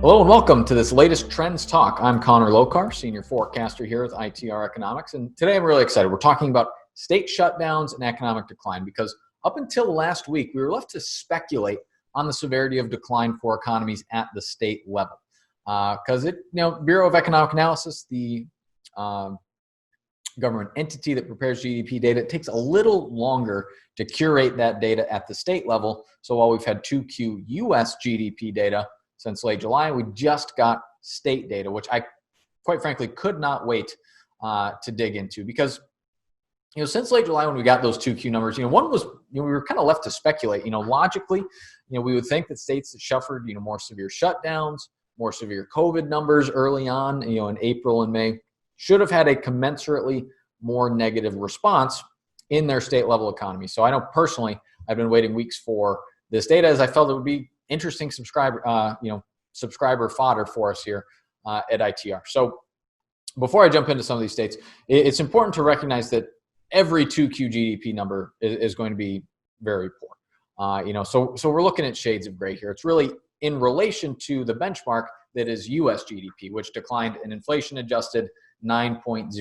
Hello and welcome to this latest Trends Talk. I'm Connor Lokar, Senior Forecaster here with ITR Economics. And today I'm really excited. We're talking about state shutdowns and economic decline because up until last week, we were left to speculate on the severity of decline for economies at the state level. Because Bureau of Economic Analysis, the government entity that prepares GDP data, it takes a little longer to curate that data at the state level. So while we've had 2Q US GDP data since late July, we just got state data, which I quite frankly could not wait to dig into because, since late July when we got those 2Q numbers, one was, we were kind of left to speculate, logically, we would think that states that suffered, more severe shutdowns, more severe COVID numbers early on, in April and May, should have had a commensurately more negative response in their state level economy. So I know personally, I've been waiting weeks for this data as I felt it would be interesting subscriber fodder for us here at ITR. So before I jump into some of these states, it's important to recognize that every 2Q GDP number is going to be very poor. So we're looking at shades of gray here. It's really in relation to the benchmark that is US GDP, which declined an inflation adjusted 9.0%.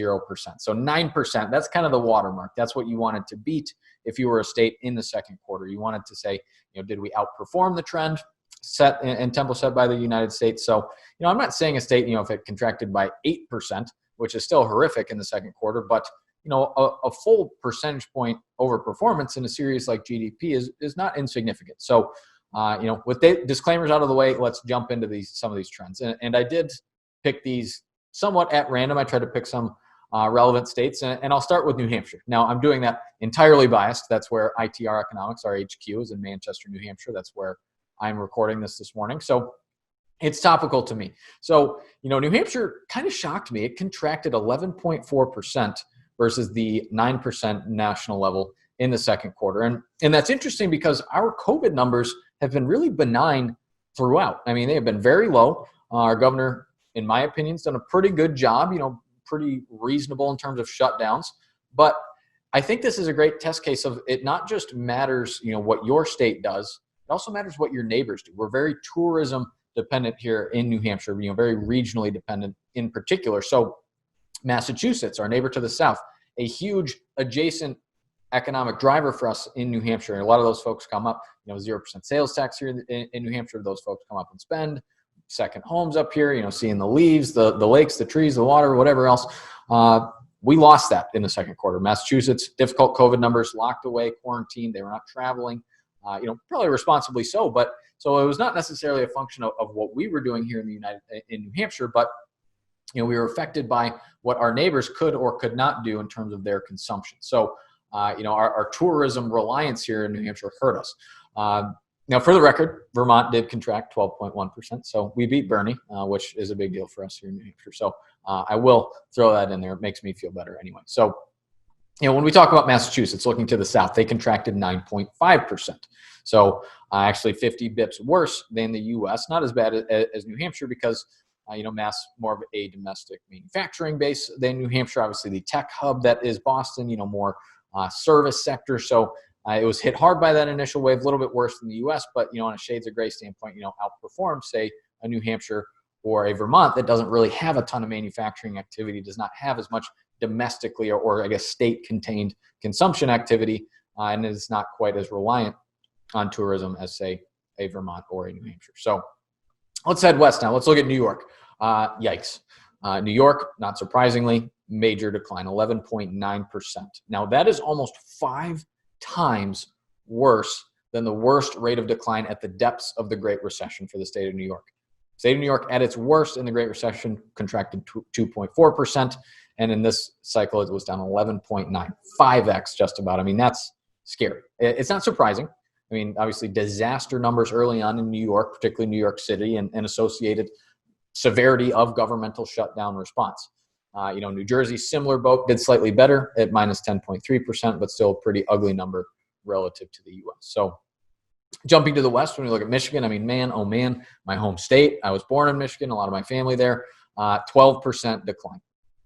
So 9%, that's kind of the watermark. That's what you wanted to beat if you were a state in the second quarter. You wanted to say, did we outperform the trend set and tempo set by the United States? So, I'm not saying a state, if it contracted by 8%, which is still horrific in the second quarter, but, a full percentage point overperformance in a series like GDP is not insignificant. So, with the disclaimers out of the way, let's jump into some of these trends. And I did pick these somewhat at random. I tried to pick some relevant states, and I'll start with New Hampshire. Now, I'm doing that entirely biased. That's where ITR Economics, our HQ, is in Manchester, New Hampshire. That's where I'm recording this morning. So it's topical to me. So, New Hampshire kind of shocked me. It contracted 11.4% versus the 9% national level in the second quarter. And that's interesting because our COVID numbers have been really benign throughout. I mean, they have been very low. Our governor, in my opinion, has done a pretty good job, pretty reasonable in terms of shutdowns. But I think this is a great test case of it not just matters, what your state does, it also matters what your neighbors do. We're very tourism dependent here in New Hampshire, very regionally dependent in particular. So Massachusetts, our neighbor to the south, a huge adjacent economic driver for us in New Hampshire. And a lot of those folks come up, 0% sales tax here in New Hampshire. Those folks come up and spend. Second homes up here, seeing the leaves, the lakes, the trees, the water, whatever else. We lost that in the second quarter. Massachusetts, difficult COVID numbers, locked away, quarantined. They were not traveling, probably responsibly so. But so it was not necessarily a function of what we were doing here in New Hampshire, but we were affected by what our neighbors could or could not do in terms of their consumption. So, our tourism reliance here in New Hampshire hurt us. Now, for the record, Vermont did contract 12.1%, so we beat Bernie, which is a big deal for us here in New Hampshire. So I will throw that in there. It makes me feel better anyway. So, when we talk about Massachusetts, looking to the south, they contracted 9.5%. So actually 50 bips worse than the U.S. Not as bad as New Hampshire because, Mass more of a domestic manufacturing base than New Hampshire. Obviously, the tech hub that is Boston, more service sector. So it was hit hard by that initial wave, a little bit worse than the U.S., but, on a shades of gray standpoint, outperformed, say, a New Hampshire or a Vermont that doesn't really have a ton of manufacturing activity, does not have as much domestically or I guess, state-contained consumption activity, and is not quite as reliant on tourism as, say, a Vermont or a New Hampshire. So let's head west now. Let's look at New York. Yikes. New York, not surprisingly, major decline, 11.9%. Now, that is almost 5 times worse than the worst rate of decline at the depths of the Great Recession for the state of New York. State of New York at its worst in the Great Recession contracted 2.4%, and in this cycle it was down 11.9, 5x just about. I mean, that's scary. It's not surprising. I mean, obviously disaster numbers early on in New York, particularly New York City, and associated severity of governmental shutdown response. New Jersey, similar boat, did slightly better at minus 10.3%, but still a pretty ugly number relative to the U.S. So jumping to the west, when we look at Michigan, I mean, man, oh man, my home state. I was born in Michigan, a lot of my family there, 12% decline.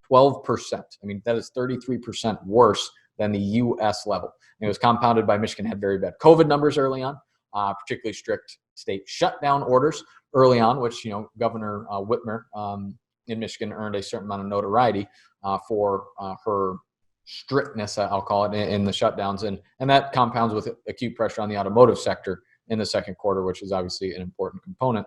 12%. I mean, that is 33% worse than the U.S. level. And it was compounded by Michigan had very bad COVID numbers early on, particularly strict state shutdown orders early on, which, Governor Whitmer in Michigan earned a certain amount of notoriety for her strictness, I'll call it, in the shutdowns. And that compounds with acute pressure on the automotive sector in the second quarter, which is obviously an important component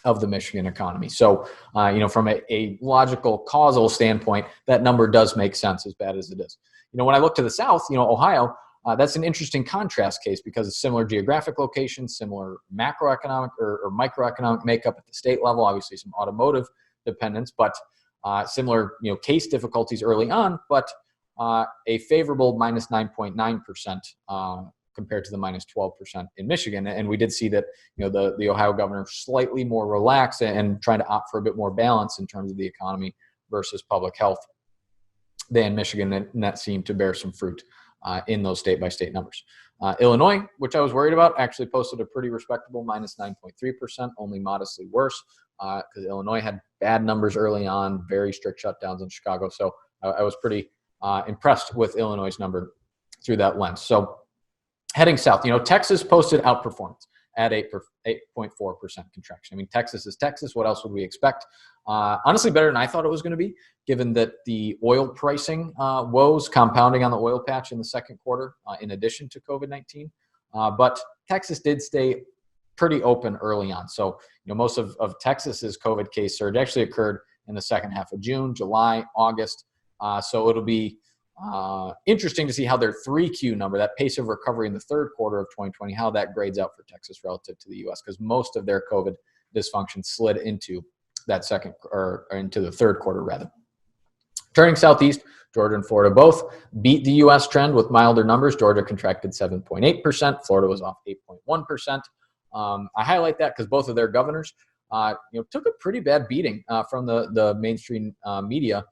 of the Michigan economy. So, from a logical causal standpoint, that number does make sense, as bad as it is. When I look to the south, Ohio, that's an interesting contrast case because it's similar geographic location, similar macroeconomic or microeconomic makeup at the state level, obviously some automotive dependence, but similar, case difficulties early on, but a favorable minus 9.9% compared to the minus 12% in Michigan. And we did see that, the Ohio governor slightly more relaxed and trying to opt for a bit more balance in terms of the economy versus public health than Michigan, and that seemed to bear some fruit in those state-by-state numbers. Illinois, which I was worried about, actually posted a pretty respectable minus 9.3%, only modestly worse because Illinois had bad numbers early on, very strict shutdowns in Chicago. So I was pretty impressed with Illinois' number through that lens. So heading south, Texas posted outperformance at 8.4% contraction. I mean, Texas is Texas. What else would we expect? Honestly, better than I thought it was going to be, given that the oil pricing woes compounding on the oil patch in the second quarter, in addition to COVID-19. But Texas did stay pretty open early on. So, most of Texas's COVID case surge actually occurred in the second half of June, July, August. So it'll be interesting to see how their 3Q number, that pace of recovery in the third quarter of 2020, how that grades out for Texas relative to the U.S. because most of their COVID dysfunction slid into that second or into the third quarter rather. Turning southeast, Georgia and Florida both beat the U.S. trend with milder numbers. Georgia contracted 7.8%. Florida was off 8.1%. I highlight that because both of their governors, took a pretty bad beating from the mainstream media.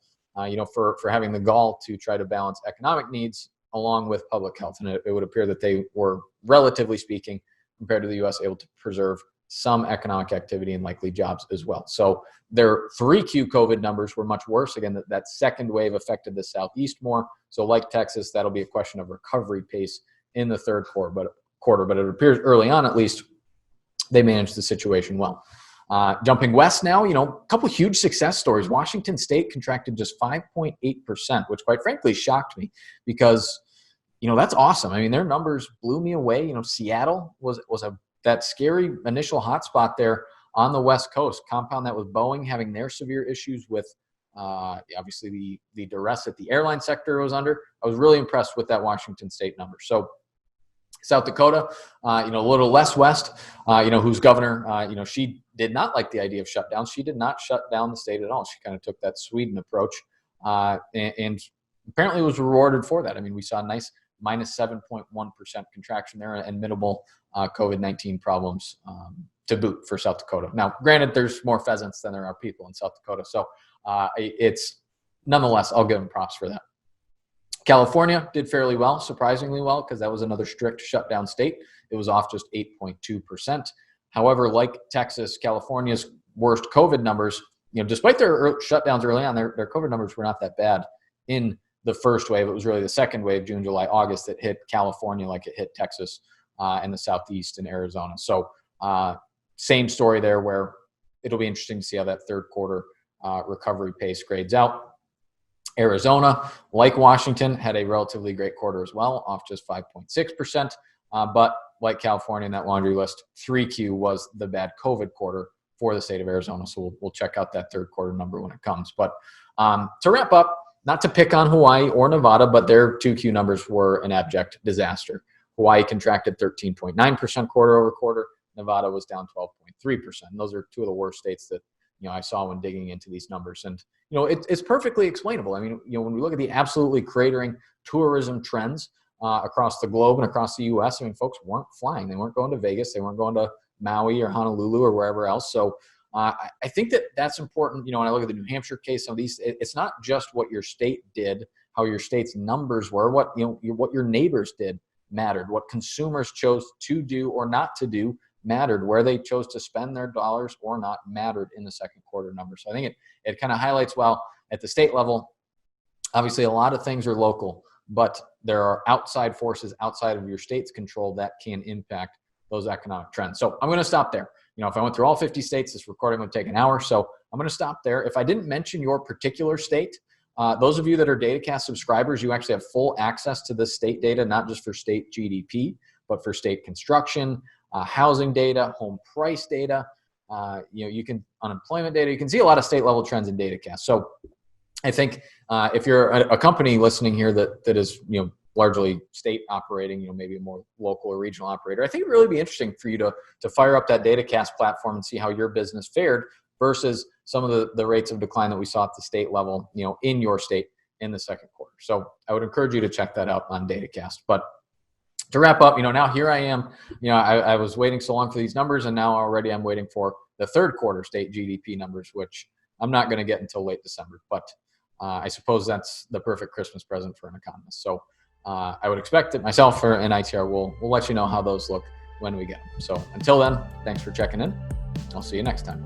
For having the gall to try to balance economic needs along with public health. And it would appear that they were, relatively speaking, compared to the U.S., able to preserve some economic activity and likely jobs as well. So their 3Q COVID numbers were much worse. Again, that second wave affected the Southeast more. So like Texas, that'll be a question of recovery pace in the third quarter. But it appears early on, at least, they managed the situation well. Jumping west now, a couple huge success stories. Washington State contracted just 5.8%, which quite frankly shocked me because, that's awesome. I mean, their numbers blew me away. Seattle was that scary initial hotspot there on the West Coast. Compound that with Boeing having their severe issues with obviously the duress that the airline sector was under. I was really impressed with that Washington State number. So South Dakota, a little less west, whose governor, she did not like the idea of shutdowns. She did not shut down the state at all. She kind of took that Sweden approach and apparently was rewarded for that. I mean, we saw a nice minus 7.1% contraction there and minimal COVID-19 problems to boot for South Dakota. Now, granted, there's more pheasants than there are people in South Dakota. So it's nonetheless, I'll give them props for that. California did fairly well, surprisingly well, because that was another strict shutdown state. It was off just 8.2%. However, like Texas, California's worst COVID numbers, despite their shutdowns early on, their COVID numbers were not that bad in the first wave. It was really the second wave, June, July, August, that hit California like it hit Texas and the Southeast and Arizona. So same story there where it'll be interesting to see how that third quarter recovery pace grades out. Arizona, like Washington, had a relatively great quarter as well, off just 5.6%. But like California in that laundry list, 3Q was the bad COVID quarter for the state of Arizona. So we'll check out that third quarter number when it comes. But to wrap up, not to pick on Hawaii or Nevada, but their 2Q numbers were an abject disaster. Hawaii contracted 13.9% quarter over quarter. Nevada was down 12.3%. And those are two of the worst states that I saw when digging into these numbers. And, it's perfectly explainable. I mean, when we look at the absolutely cratering tourism trends across the globe and across the U.S., I mean, folks weren't flying. They weren't going to Vegas. They weren't going to Maui or Honolulu or wherever else. So I think that's important. When I look at the New Hampshire case, some of these, it's not just what your state did, how your state's numbers were, what your neighbors did mattered, what consumers chose to do or not to do mattered, where they chose to spend their dollars or not mattered in the second quarter numbers. So I think it kind of highlights, well, at the state level, obviously a lot of things are local, but there are outside forces outside of your state's control that can impact those economic trends. So I'm going to stop there. If I went through all 50 states, this recording would take an hour. So I'm going to stop there. If I didn't mention your particular state, those of you that are DataCast subscribers, you actually have full access to this state data, not just for state GDP, but for state construction, housing data, home price data. You can unemployment data. You can see a lot of state level trends in DataCast. So I think if you're a company listening here that is largely state operating, maybe a more local or regional operator, I think it'd really be interesting for you to fire up that DataCast platform and see how your business fared versus some of the rates of decline that we saw at the state level, in your state in the second quarter. So I would encourage you to check that out on DataCast. But to wrap up, now here I am. I was waiting so long for these numbers, and now already I'm waiting for the third quarter state GDP numbers, which I'm not going to get until late December. But I suppose that's the perfect Christmas present for an economist. So I would expect that myself and ITR will let you know how those look when we get them. So until then, thanks for checking in. I'll see you next time.